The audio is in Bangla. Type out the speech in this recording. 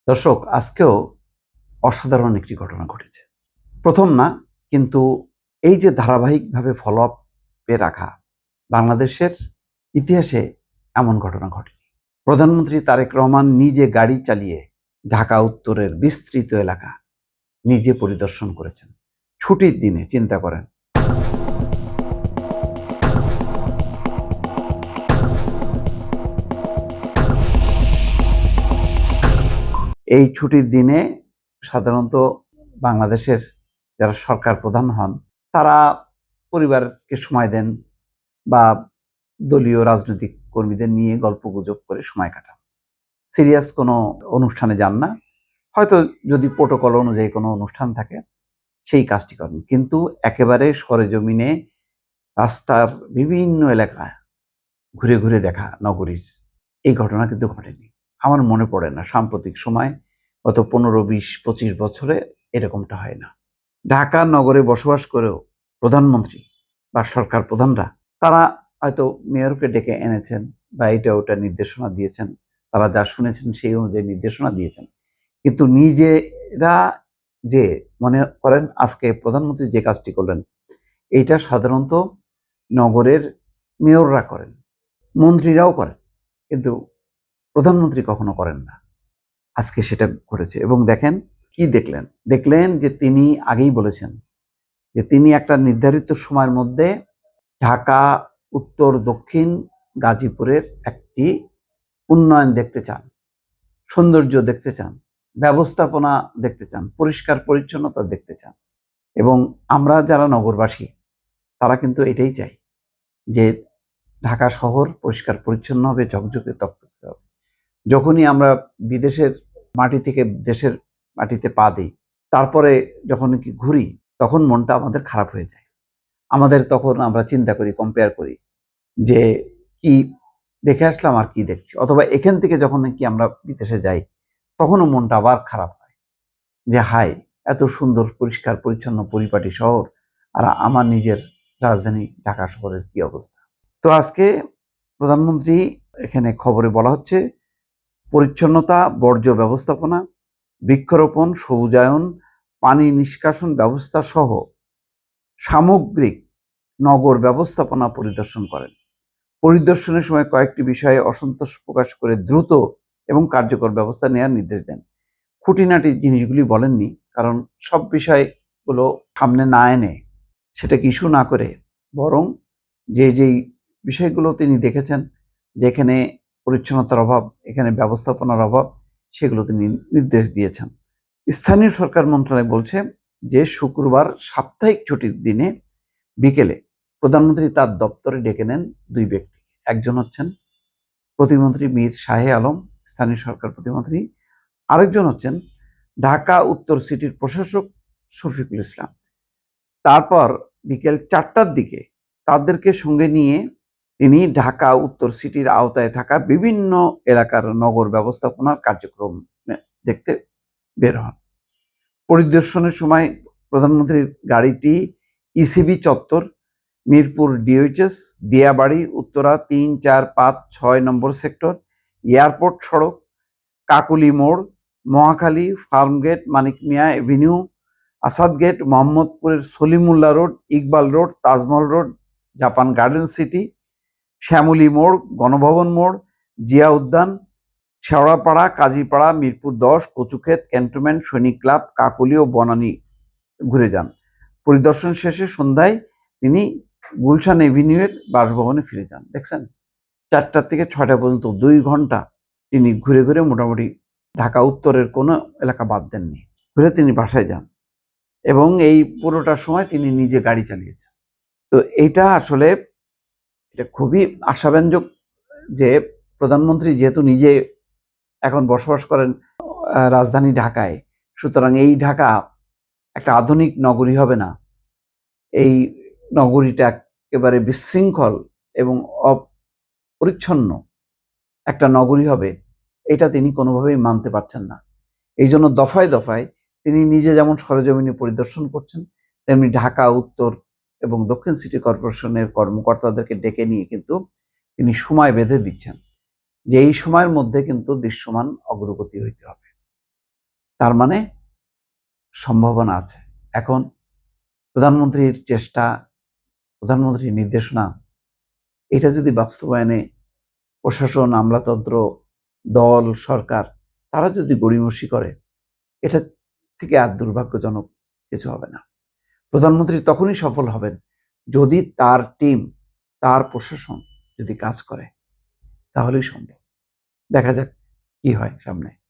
দর্শক, আজকেও অসাধারণ একটি ঘটনা ঘটেছে। প্রথম না, কিন্তু এই যে ধারাবাহিকভাবে ফলো আপে রাখা, বাংলাদেশের ইতিহাসে এমন ঘটনা ঘটেনি। প্রধানমন্ত্রী তারেক রহমান নিজে গাড়ি চালিয়ে ঢাকা উত্তরের বিস্তৃত এলাকা নিজে পরিদর্শন করেছেন। ছুটির দিনে চিন্তা করেন। এই ছুটির দিনে সাধারণত বাংলাদেশের যারা সরকার প্রধান হন, তারা পরিবারকে সময় দেন বা দলীয় রাজনৈতিক কর্মীদের নিয়ে গল্পগুজব করে সময় কাটান। সিরিয়াস কোনো অনুষ্ঠানে যান না। হয়তো যদি প্রোটোকল অনুযায়ী কোনো অনুষ্ঠান থাকে, সেই কাজটি করেন। কিন্তু একেবারে সরেজমিনে রাস্তার বিভিন্ন এলাকা ঘুরে ঘুরে দেখা নগরীর, এই ঘটনা কিন্তু ঘটেনি। আমার মনে পড়ে না সাম্প্রতিক সময় গত 15, 20, 25 বছরে এরকমটা হয় না। ঢাকা নগরে বসবাস করেও প্রধানমন্ত্রী বা সরকার প্রধানরা তারা হয়তো মেয়রকে ডেকে এনেছেন বা এটা ওটা নির্দেশনা দিয়েছেন। তারা যা শুনেছেন সেই অনুযায়ী নির্দেশনা দিয়েছেন। কিন্তু নিজেরা যে মনে করেন আজকে প্রধানমন্ত্রী যে কাজটি করলেন, এইটা সাধারণত নগরের মেয়ররা করেন, মন্ত্রীরাও করেন। কিন্তু প্রধানমন্ত্রী কখনো করেন না। আজকে সেটা ঘটেছে এবং দেখেন কি দেখলেন? দেখলেন যে তিনি আগেই বলেছেন যে তিনি একটা নির্ধারিত সময়ের মধ্যে ঢাকা উত্তর দক্ষিণ গাজীপুরের একটি উন্নয়ন দেখতে চান, সৌন্দর্য দেখতে চান, ব্যবস্থাপনা দেখতে চান, পরিষ্কার পরিচ্ছন্নতা দেখতে চান। এবং আমরা যারা নগরবাসী তারা কিন্তু এটাই চাই যে ঢাকা শহর পরিষ্কার পরিচ্ছন্ন হবে, ঝকঝকে তকতকে হবে। যখনই আমরা বিদেশের মাটি থেকে দেশের মাটিতে পা দিই, তারপরে যখন কি ঘুরি, তখন মনটা আমাদের খারাপ হয়ে যায়। আমাদের তখন আমরা চিন্তা করি, কম্পেয়ার করি যে কি দেখে আসলাম আর কি দেখছি। অথবা এখান থেকে যখন নাকি আমরা বিদেশে যাই, তখনও মনটা আবার খারাপ হয় যে হায়, এত সুন্দর পরিষ্কার পরিচ্ছন্ন পরিপাটি শহর, আর আমার নিজের রাজধানী ঢাকা শহরের কি অবস্থা। তো আজকে প্রধানমন্ত্রী এখানে খবরে বলা হচ্ছে পরিচ্ছন্নতা, বর্জ্য ব্যবস্থাপনা, বৃক্ষরোপণ, সবুজায়ন, পানি নিষ্কাশন ব্যবস্থা সহ সামগ্রিক নগর ব্যবস্থাপনা পরিদর্শন করেন। পরিদর্শনের সময় কয়েকটি বিষয়ে অসন্তোষ প্রকাশ করে দ্রুত এবং কার্যকর ব্যবস্থা নেওয়ার নির্দেশ দেন। খুঁটিনাটি জিনিসগুলি বলেননি, কারণ সব বিষয়গুলো সামনে না এনে সেটাকে ইস্যু না করে বরং যেই বিষয়গুলো তিনি দেখেছেন যেখানে পরিচ্ছন্নতার অভাব, এখানে ব্যবস্থাপনার অভাব, সেগুলো তিনি নির্দেশ দিয়েছেন। স্থানীয় সরকার মন্ত্রণালয় বলছে যে শুক্রবার সাপ্তাহিক ছুটির দিনে বিকেলে প্রধানমন্ত্রী তার দপ্তরে ডেকে নেন দুই ব্যক্তিকে। একজন হচ্ছেন প্রতিমন্ত্রী মীর শাহে আলম, স্থানীয় সরকার প্রতিমন্ত্রী। আরেকজন হচ্ছেন ঢাকা উত্তর সিটির প্রশাসক শফিকুল ইসলাম। তারপর বিকেল 4টার দিকে তাদেরকে সঙ্গে নিয়ে তিনি ঢাকা উত্তর সিটির আওতায় থাকা বিভিন্ন এলাকার নগর ব্যবস্থাপনার কার্যক্রম দেখতে বের হন। পরিদর্শনের সময় প্রধানমন্ত্রীর গাড়িটি ইসিবি চত্বর, মিরপুর ডিওএইচএস, দিয়াবাড়ি, উত্তরা 3, 4, 5, 6 নম্বর সেক্টর, এয়ারপোর্ট সড়ক, কাকুলি মোড়, মহাখালী, ফার্মগেট, মানিক মিয়া এভিনিউ, আসাদ গেট, মোহাম্মদপুরের Salimullah road, Iqbal road, Tajmahal road, Japan garden city, Shyamoli মোড়, গণভবন মোড়, জিয়া উদ্যান, শেওড়াপাড়া, কাজীপাড়া, মিরপুর 10, কচুক্ষেত, ক্যান্টনমেন্ট, সৈনিক ক্লাব, কাকলী ও বনানী ঘুরে যান। পরিদর্শন শেষে সন্ধ্যায় তিনি গুলশান এভিনিউয়ের বাসভবনে ফিরে যান। দেখছেন, 4টা থেকে 6টা পর্যন্ত 2 ঘন্টা তিনি ঘুরে ঘুরে মোটামুটি ঢাকা উত্তরের কোনো এলাকা বাদ দেননি। ঘুরে তিনি বাসায় যান এবং এই পুরোটা সময় তিনি নিজে গাড়ি চালিয়েছেন। তো এইটা আসলে এটা খুবই আশাব্যঞ্জক যে প্রধানমন্ত্রী যেহেতু নিজে এখন বসবাস করেন রাজধানী ঢাকায়, সুতরাং এই ঢাকা একটা আধুনিক নগরী হবে না, এই নগরীটা একেবারে বিশৃঙ্খল এবং অপরিচ্ছন্ন একটা নগরী হবে, এটা তিনি কোনোভাবেই মানতে পারছেন না। এই জন্য দফায় দফায় তিনি নিজে যেমন সরেজমিনে পরিদর্শন করছেন, তেমনি ঢাকা উত্তর এবং দক্ষিণ সিটি কর্পোরেশনের কর্মকর্তাদেরকে ডেকে নিয়ে কিন্তু তিনি সময় বেঁধে দিচ্ছেন যে এই সময়ের মধ্যে কিন্তু দৃশ্যমান অগ্রগতি হইতে হবে। তার মানে সম্ভাবনা আছে। এখন প্রধানমন্ত্রীর চেষ্টা, প্রধানমন্ত্রীর নির্দেশনা, এটা যদি বাস্তবায়নে প্রশাসন, আমলাতন্ত্র, দল, সরকার তারা যদি গড়িমসি করে, এটা থেকে আর দুর্ভাগ্যজনক কিছু হবে না। প্রধানমন্ত্রী তখনই সফল হবেন যদি তার টিম, তার প্রশাসন যদি কাজ করে, তাহলেই সম্ভব। দেখা যাক কি হয় সামনে।